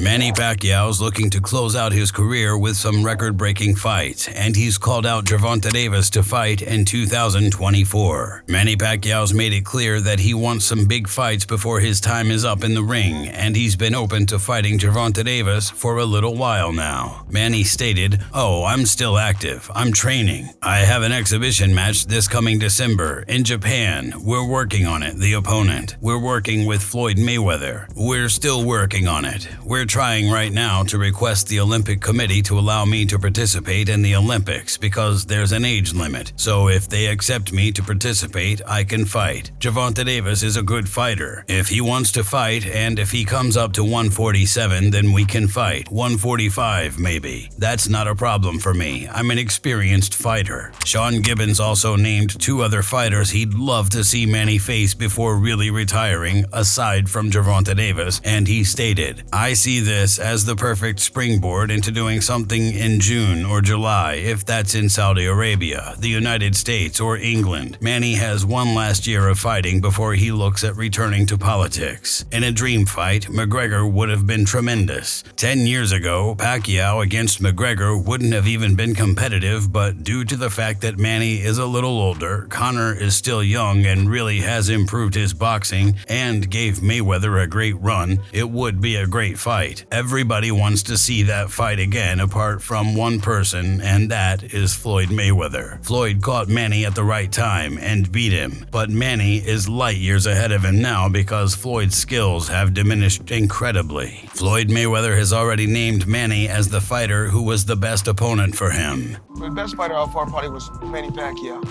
Manny Pacquiao's looking to close out his career with some record-breaking fights, and he's called out Gervonta Davis to fight in 2024. Manny Pacquiao's made it clear that he wants some big fights before his time is up in the ring, and he's been open to fighting Gervonta Davis for a little while now. Manny stated, "Oh, I'm still active. I'm training. I have an exhibition match this coming December in Japan. We're working on it, the opponent. We're working with Floyd Mayweather. We're still working on it. We're trying right now to request the Olympic Committee to allow me to participate in the Olympics because there's an age limit. So if they accept me to participate, I can fight. Gervonta Davis is a good fighter. If he wants to fight and if he comes up to 147, then we can fight. 145 maybe. That's not a problem for me. I'm an experienced fighter." Sean Gibbons also named 2 other fighters he'd love to see Manny face before really retiring, aside from Gervonta Davis, and he stated, "I see this as the perfect springboard into doing something in June or July, if that's in Saudi Arabia, the United States, or England. Manny has one last year of fighting before he looks at returning to politics. In a dream fight, McGregor would have been tremendous. 10 years ago, Pacquiao against McGregor wouldn't have even been competitive, but due to the fact that Manny is a little older, Conor is still young and really has improved his boxing and gave Mayweather a great run, it would be a great fight. Everybody wants to see that fight again apart from one person, and that is Floyd Mayweather. Floyd caught Manny at the right time and beat him, but Manny is light years ahead of him now because Floyd's skills have diminished incredibly. Floyd Mayweather has already named Manny as the fighter who was the best opponent for him. The best fighter out far probably was Manny Pacquiao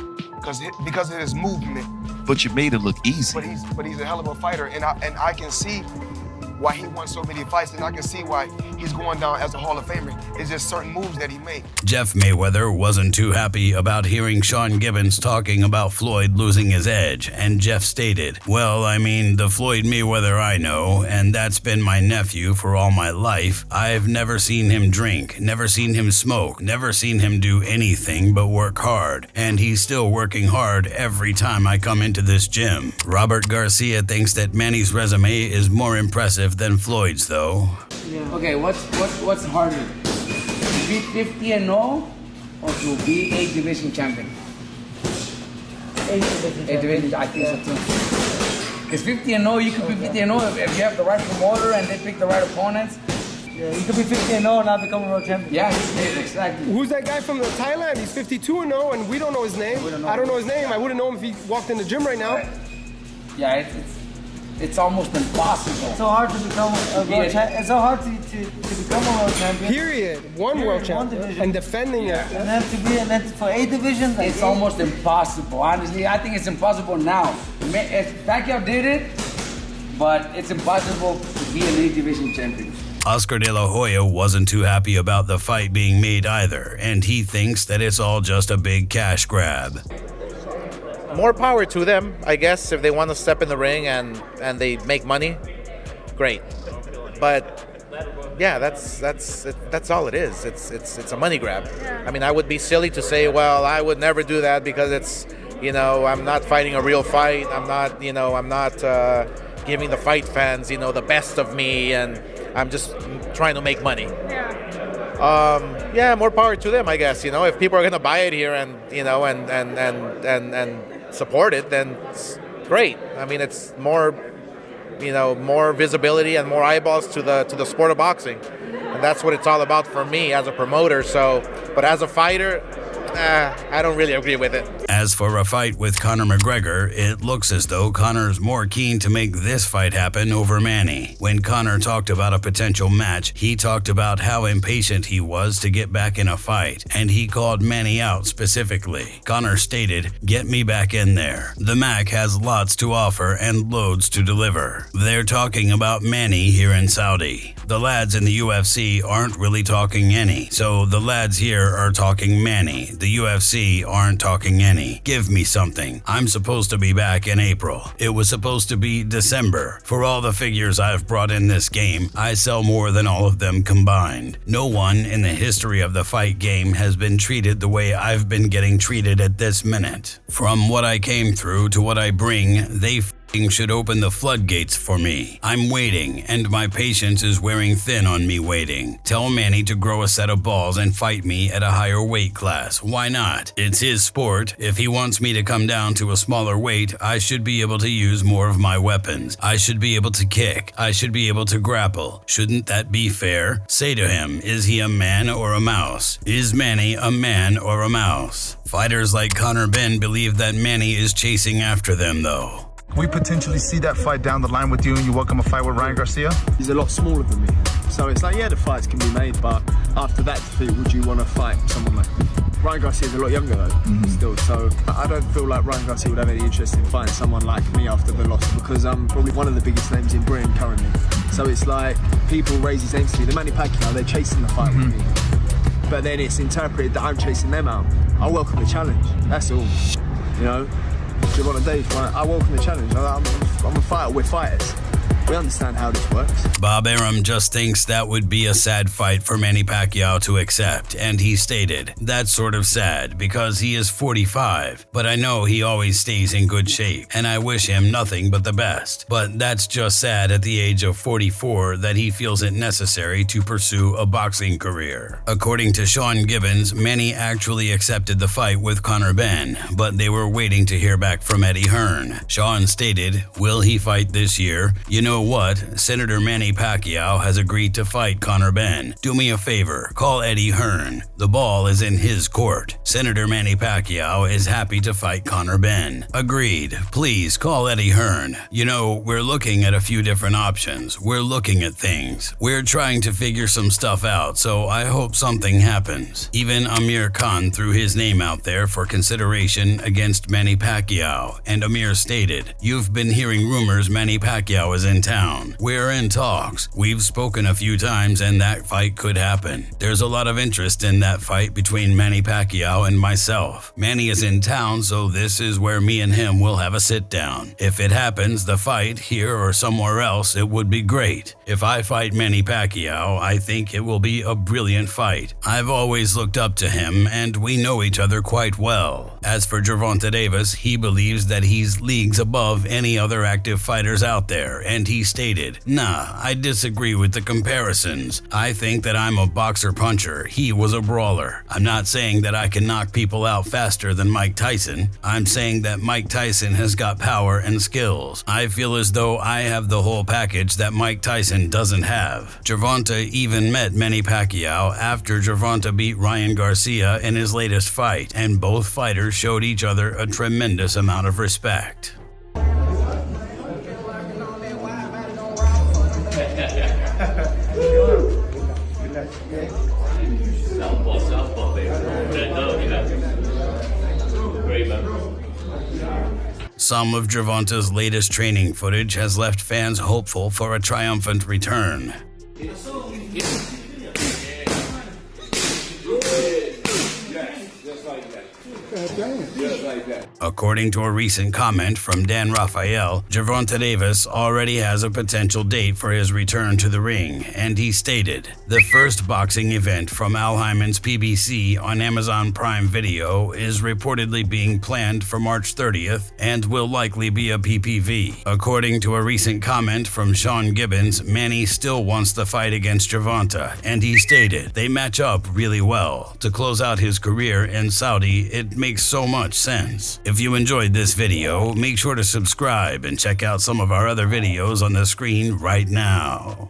because of his movement. But you made it look easy. But he's a hell of a fighter, and I can see why he won so many fights, and I can see why he's going down as a Hall of Famer. It's just certain moves that he made. Jeff Mayweather wasn't too happy about hearing Sean Gibbons talking about Floyd losing his edge, and Jeff stated, "Well, I mean, the Floyd Mayweather I know, and that's been my nephew for all my life, I've never seen him drink, never seen him smoke, never seen him do anything but work hard, and he's still working hard every time I come into this gym." Robert Garcia thinks that Manny's resume is more impressive than Floyd's, though. Yeah. Okay, what's harder? To be 50-0 or to be a division champion? A division, I think so too. Because 50-0, you could be 50-0 if you have the right promoter and they pick the right opponents. Yeah, you could be 50-0 and not become a world champion. Yeah, exactly. Who's that guy from Thailand? He's 52-0 and we don't know his name. I don't know his name. I wouldn't know him if he walked in the gym right now. Yeah, it's almost impossible. It's so hard to become a world champion. It's so hard to become a world champion. Period. One world champion. And defending it. And then for A division, like it's almost impossible. Honestly, I think it's impossible now. Pacquiao did it, but it's impossible to be an A division champion. Oscar De La Hoya wasn't too happy about the fight being made either, and he thinks that it's all just a big cash grab. More power to them, I guess. If they want to step in the ring and they make money, great. But yeah, that's all it is. It's a money grab. I mean, I would be silly to say, well, I would never do that because it's, I'm not fighting a real fight. I'm not giving the fight fans, the best of me, and I'm just trying to make money. Yeah, more power to them, I guess. If people are gonna buy it here and and support it, then it's great. I mean, it's more, more visibility and more eyeballs to the sport of boxing, and that's what it's all about for me as a promoter. So, but as a fighter, I don't really agree with it. As for a fight with Conor McGregor, it looks as though Conor's more keen to make this fight happen over Manny. When Conor talked about a potential match, he talked about how impatient he was to get back in a fight, and he called Manny out specifically. Conor stated, "Get me back in there. The Mac has lots to offer and loads to deliver." They're talking about Manny here in Saudi. The lads in the UFC aren't really talking any, so the lads here are talking Manny. The UFC aren't talking any. Give me something. I'm supposed to be back in April. It was supposed to be December. For all the figures I've brought in this game, I sell more than all of them combined. No one in the history of the fight game has been treated the way I've been getting treated at this minute. From what I came through to what I bring, they should open the floodgates for me. I'm waiting, and my patience is wearing thin on me waiting. Tell Manny to grow a set of balls and fight me at a higher weight class. Why not? It's his sport. If he wants me to come down to a smaller weight, I should be able to use more of my weapons. I should be able to kick. I should be able to grapple. Shouldn't that be fair? Say to him, is he a man or a mouse? Is Manny a man or a mouse? Fighters like Conor Ben believe that Manny is chasing after them though. We potentially see that fight down the line with you and you welcome a fight with Ryan Garcia? He's a lot smaller than me. So it's like, yeah, the fights can be made, but after that defeat, would you want to fight someone like Ryan Garcia's a lot younger though, still. So I don't feel like Ryan Garcia would have any interest in fighting someone like me after the loss because I'm probably one of the biggest names in Britain currently. So it's like people raise his names to me. The Manny Pacquiao, they're chasing the fight with me. But then it's interpreted that I'm chasing them out. I welcome the challenge, that's all, you know? Gervonta Davis, I welcome the challenge. I'm a fighter, we're fighters. We understand how this works. Bob Arum just thinks that would be a sad fight for Manny Pacquiao to accept, and he stated, "That's sort of sad because he is 45, but I know he always stays in good shape, and I wish him nothing but the best. But that's just sad at the age of 44 that he feels it necessary to pursue a boxing career." According to Sean Gibbons, Manny actually accepted the fight with Conor Ben, but they were waiting to hear back from Eddie Hearn. Sean stated, "Will he fight this year? You know what? Senator Manny Pacquiao has agreed to fight Conor Ben. Do me a favor, call Eddie Hearn. The ball is in his court. Senator Manny Pacquiao is happy to fight Conor Ben." Agreed. Please call Eddie Hearn. You know, we're looking at a few different options. We're looking at things. We're trying to figure some stuff out, so I hope something happens. Even Amir Khan threw his name out there for consideration against Manny Pacquiao, and Amir stated, "You've been hearing rumors Manny Pacquiao is in town. We're in talks. We've spoken a few times and that fight could happen. There's a lot of interest in that fight between Manny Pacquiao and myself. Manny is in town, so this is where me and him will have a sit down. If it happens, the fight, here or somewhere else, it would be great. If I fight Manny Pacquiao, I think it will be a brilliant fight. I've always looked up to him and we know each other quite well." As for Gervonta Davis, he believes that he's leagues above any other active fighters out there, and he stated, "Nah, I disagree with the comparisons. I think that I'm a boxer-puncher. He was a brawler. I'm not saying that I can knock people out faster than Mike Tyson. I'm saying that Mike Tyson has got power and skills. I feel as though I have the whole package that Mike Tyson doesn't have." Gervonta even met Manny Pacquiao after Gervonta beat Ryan Garcia in his latest fight, and both fighters showed each other a tremendous amount of respect. Some of Gervonta's latest training footage has left fans hopeful for a triumphant return. According to a recent comment from Dan Raphael, Gervonta Davis already has a potential date for his return to the ring, and he stated, "The first boxing event from Al Hyman's PBC on Amazon Prime Video is reportedly being planned for March 30th and will likely be a PPV." According to a recent comment from Sean Gibbons, Manny still wants the fight against Gervonta, and he stated, "They match up really well. To close out his career in Saudi, it makes so much sense." If you enjoyed this video, make sure to subscribe and check out some of our other videos on the screen right now.